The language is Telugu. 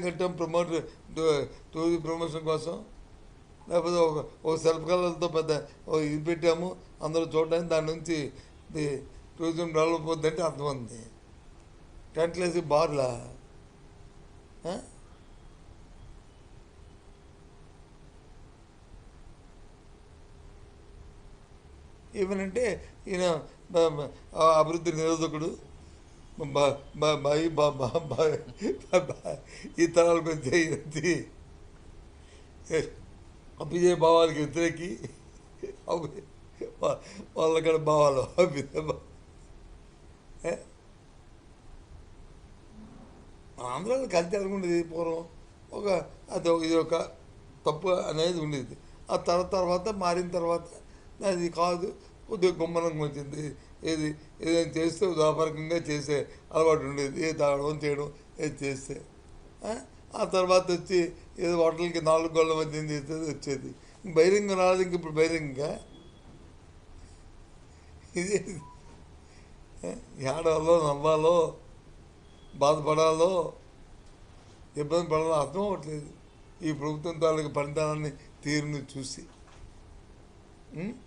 కట్టాం టూరిజం ప్రమోషన్ కోసం, లేకపోతే ఒక శిల్పకళలతో పెద్ద ఇది పెట్టాము అందరూ చూడడానికి. దాని నుంచి టూరిజం డెవలప్ అవుతుందంటే అర్థం ఉంది. టెంట్లు వేసి బార్లా ఏమనంటే ఈయన అభివృద్ధి నిరోధకుడు, ఈ తరాల గురించి అభ్యుదయ భావాలకి వ్యతిరేకి, వాళ్ళక్కడ భావాలు ఆంధ్రాలో కల్తీ అనుకుండేది పూర్వం. ఇది ఒక తప్పు అనేది ఉండేది. ఆ తర్వాత మారిన తర్వాత అది కాదు, కొద్దిగా గుమ్మనంగా వచ్చింది. ఏదైనా చేస్తే వ్యాపారికంగా చేసే అలవాటు ఉండేది. తాగడం చేయడం ఏది చేస్తే. ఆ తర్వాత వచ్చి ఏదో హోటల్కి 4 గోళ్ళ మధ్య చేసేది వచ్చేది. బహిరంగ రాదు. ఇంక ఇప్పుడు బహిరంగ ఇది ఏడవాలో, నవ్వాలో, బాధపడాలో, ఇబ్బంది పడాలో అర్థం అవ్వట్లేదు ఈ ప్రభుత్వం తాలూకు పనితనాన్ని, తీరుని చూసి.